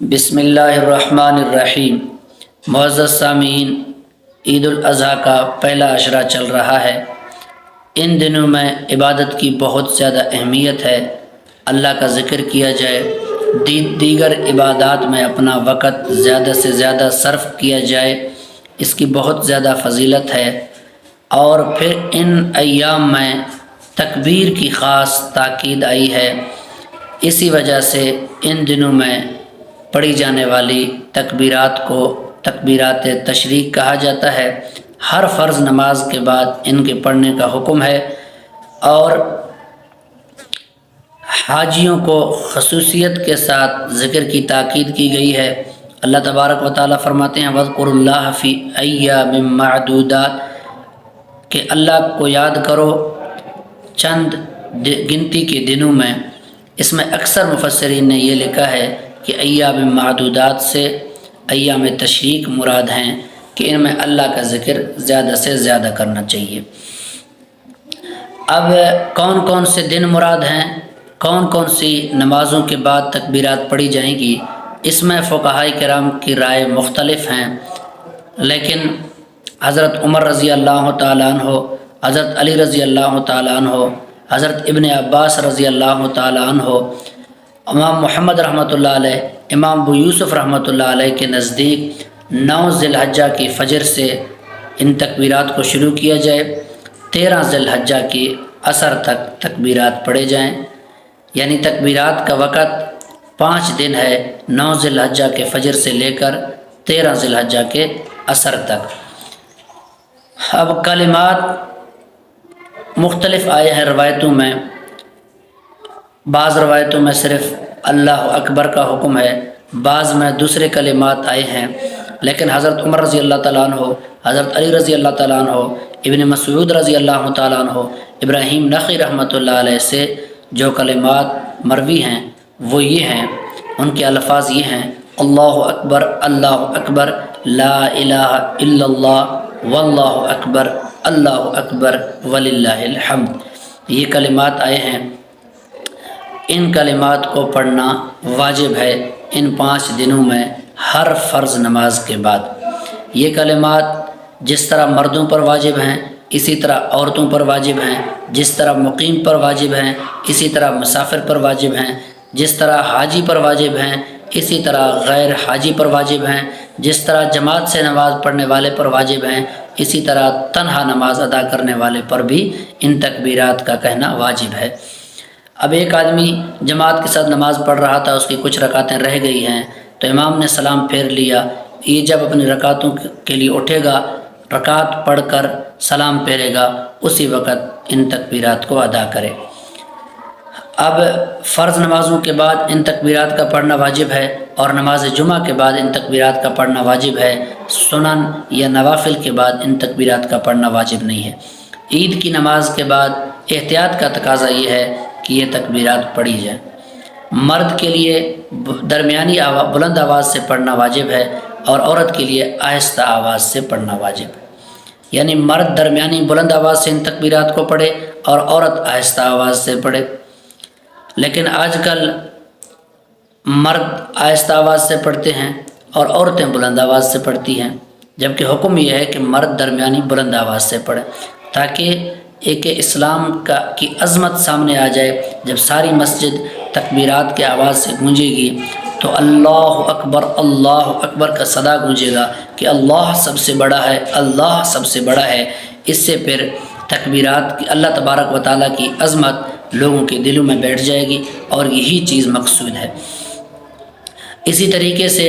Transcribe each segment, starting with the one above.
بسم اللہ الرحمن الرحیم۔ معزز سامعین، عید الاضحیٰ کا پہلا عشرہ چل رہا ہے۔ ان دنوں میں عبادت کی بہت زیادہ اہمیت ہے۔ اللہ کا ذکر کیا جائے، دیگر عبادات میں اپنا وقت زیادہ سے زیادہ صرف کیا جائے، اس کی بہت زیادہ فضیلت ہے۔ اور پھر ان ایام میں تکبیر کی خاص تاکید آئی ہے، اسی وجہ سے ان دنوں میں پڑھی جانے والی تکبیرات کو تکبیرات تشریق کہا جاتا ہے۔ ہر فرض نماز کے بعد ان کے پڑھنے کا حکم ہے، اور حاجیوں کو خصوصیت کے ساتھ ذکر کی تاکید کی گئی ہے۔ اللہ تبارک و تعالیٰ فرماتے ہیں وَاذْكُرُوا اللَّهَ فِي أَيَّامٍ مَّعْدُودَاتٍ، کہ اللہ کو یاد کرو چند گنتی کے دنوں میں۔ اس میں اکثر مفسرین نے یہ لکھا ہے کہ ایام معدودات سے ایام تشریق مراد ہیں، کہ ان میں اللہ کا ذکر زیادہ سے زیادہ کرنا چاہیے۔ اب کون کون سے دن مراد ہیں، کون کون سی نمازوں کے بعد تکبیرات پڑھی جائیں گی، اس میں فقہاء کرام کی رائے مختلف ہیں، لیکن حضرت عمر رضی اللہ تعالیٰ عنہ، حضرت علی رضی اللہ تعالیٰ عنہ، حضرت ابن عباس رضی اللہ تعالیٰ عنہ، امام محمد رحمۃ اللہ علیہ، امام ابو یوسف رحمۃ اللہ علیہ کے نزدیک 9 ذی الحجہ کی فجر سے ان تکبیرات کو شروع کیا جائے، 13 ذی الحجہ کی عصر تک تکبیرات پڑھے جائیں، یعنی تکبیرات کا وقت 5 دن ہے، 9 ذی الحجہ کے فجر سے لے کر 13 ذی الحجہ کے عصر تک۔ اب کلمات مختلف آئے ہیں روایتوں میں، بعض روایتوں میں صرف اللہ اکبر کا حکم ہے، بعض میں دوسرے کلمات آئے ہیں، لیکن حضرت عمر رضی اللہ تعالیٰ عنہ، حضرت علی رضی اللہ تعالیٰ عنہ، ابن مسعود رضی اللہ تعالیٰ عنہ، ابراہیم نخعی رحمۃ اللہ علیہ سے جو کلمات مروی ہیں وہ یہ ہیں، ان کے الفاظ یہ ہیں: اللہ اکبر، لا الہ الا اللہ، واللہ اکبر، اللہ اکبر وللہ الحمد۔ یہ کلمات آئے ہیں، ان کلمات کو پڑھنا واجب ہے ان 5 دنوں میں ہر فرض نماز کے بعد۔ یہ کلمات جس طرح مردوں پر واجب ہیں اسی طرح عورتوں پر واجب ہیں، جس طرح مقیم پر واجب ہیں اسی طرح مسافر پر واجب ہیں، جس طرح حاجی پر واجب ہیں اسی طرح غیر حاجی پر واجب ہیں، جس طرح جماعت سے نماز پڑھنے والے پر واجب ہیں اسی طرح تنہا نماز ادا کرنے والے پر بھی ان تکبیرات کا کہنا واجب ہے۔ اب ایک آدمی جماعت کے ساتھ نماز پڑھ رہا تھا، اس کی کچھ رکعتیں رہ گئی ہیں، تو امام نے سلام پھیر لیا، یہ جب اپنی رکعتوں کے لیے اٹھے گا، رکعت پڑھ کر سلام پھیرے گا، اسی وقت ان تکبیرات کو ادا کرے۔ اب فرض نمازوں کے بعد ان تکبیرات کا پڑھنا واجب ہے، اور نماز جمعہ کے بعد ان تکبیرات کا پڑھنا واجب ہے۔ سنن یا نوافل کے بعد ان تکبیرات کا پڑھنا واجب نہیں ہے۔ عید کی نماز کے بعد احتیاط کا تقاضا یہ ہے کہ یہ تکبیرات پڑھی جائیں۔ مرد کے لیے درمیانی بلند آواز سے پڑھنا واجب ہے، اور عورت کے لیے آہستہ آواز سے پڑھنا واجب ہے، یعنی مرد درمیانی بلند آواز سے ان تکبیرات کو پڑھے اور عورت آہستہ آواز سے پڑھے۔ لیکن آج کل مرد آہستہ آواز سے پڑھتے ہیں اور عورتیں بلند آواز سے پڑھتی ہیں، جبکہ حکم یہ ہے کہ مرد درمیانی بلند آواز سے پڑھے، تاکہ ایک اسلام کی عظمت سامنے آ جائے۔ جب ساری مسجد تکبیرات کے آواز سے گونجے گی تو اللہ اکبر کا صدا گونجے گا کہ اللہ سب سے بڑا ہے، اللہ سب سے بڑا ہے۔ اس سے پھر تکبیرات کی اللہ تبارک و تعالیٰ کی عظمت لوگوں کے دلوں میں بیٹھ جائے گی، اور یہی چیز مقصود ہے۔ اسی طریقے سے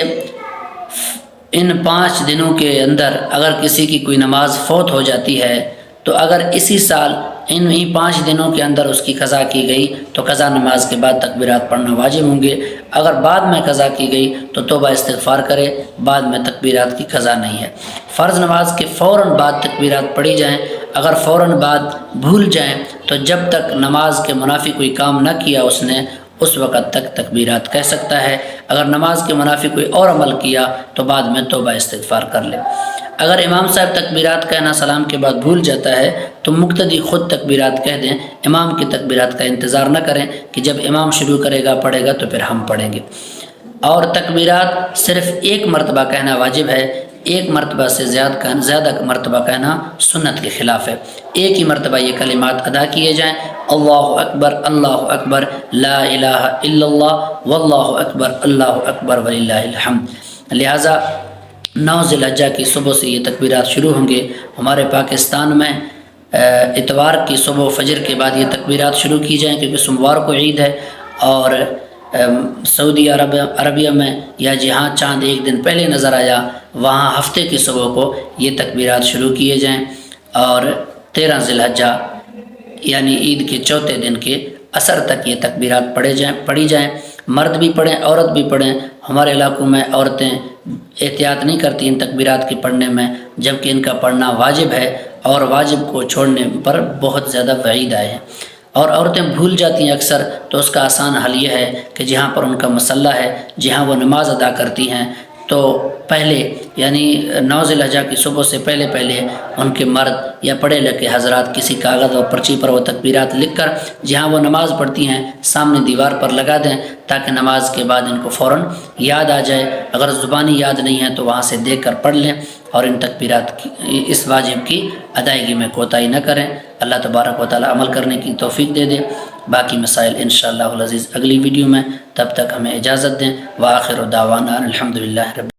ان 5 دنوں کے اندر اگر کسی کی کوئی نماز فوت ہو جاتی ہے، تو اگر اسی سال انہی 5 دنوں کے اندر اس کی قضا کی گئی تو قضا نماز کے بعد تکبیرات پڑھنا واجب ہوں گے۔ اگر بعد میں قضا کی گئی تو توبہ استغفار کرے، بعد میں تکبیرات کی قضا نہیں ہے۔ فرض نماز کے فوراً بعد تکبیرات پڑھی جائیں، اگر فوراً بعد بھول جائیں تو جب تک نماز کے منافی کوئی کام نہ کیا اس نے، اس وقت تک تکبیرات کہہ سکتا ہے۔ اگر نماز کے منافی کوئی اور عمل کیا تو بعد میں توبہ استغفار کر لے۔ اگر امام صاحب تکبیرات کہنا سلام کے بعد بھول جاتا ہے تو مقتدی خود تکبیرات کہہ دیں، امام کی تکبیرات کا انتظار نہ کریں کہ جب امام شروع کرے گا پڑھے گا تو پھر ہم پڑھیں گے۔ اور تکبیرات صرف ایک مرتبہ کہنا واجب ہے، ایک مرتبہ سے زیادہ مرتبہ کہنا سنت کے خلاف ہے۔ ایک ہی مرتبہ یہ کلمات ادا کیے جائیں، اللہ اکبر لا الہ الا اللہ واللہ اکبر اللہ اکبر وللہ الحمد۔ لہٰذا 9 ذی الحجہ کی صبح سے یہ تکبیرات شروع ہوں گے۔ ہمارے پاکستان میں اتوار کی صبح فجر کے بعد یہ تکبیرات شروع کی جائیں، کیونکہ سوموار کو عید ہے، اور سعودی عربیہ میں یا جہاں چاند ایک دن پہلے نظر آیا وہاں ہفتے کی صبح کو یہ تکبیرات شروع کیے جائیں، اور 13 ذی الحجہ یعنی عید کے چوتھے دن کے عصر تک یہ تکبیرات پڑھی جائیں۔ مرد بھی پڑھیں، عورت بھی پڑھیں۔ ہمارے علاقوں میں عورتیں احتیاط نہیں کرتی ان تکبیرات کے پڑھنے میں، جبکہ ان کا پڑھنا واجب ہے، اور واجب کو چھوڑنے پر بہت زیادہ وعید آئے ہیں، اور عورتیں بھول جاتی ہیں اکثر۔ تو اس کا آسان حل یہ ہے کہ جہاں پر ان کا مصلی ہے، جہاں وہ نماز ادا کرتی ہیں، تو پہلے یعنی 9 ذی الحجہ کی صبح سے پہلے ان کے مرد یا پڑھے لکھے حضرات کسی کاغذ اور پرچی پر وہ تکبیرات لکھ کر جہاں وہ نماز پڑھتی ہیں سامنے دیوار پر لگا دیں، تاکہ نماز کے بعد ان کو فوراً یاد آ جائے۔ اگر زبانی یاد نہیں ہے تو وہاں سے دیکھ کر پڑھ لیں، اور ان تکبیرات کی اس واجب کی ادائیگی میں کوتاہی نہ کریں۔ اللہ تبارک و تعالی عمل کرنے کی توفیق دے دے۔ باقی مسائل انشاءاللہ العزیز اگلی ویڈیو میں، تب تک ہمیں اجازت دیں۔ وآخر دعوانا الحمدللہ رب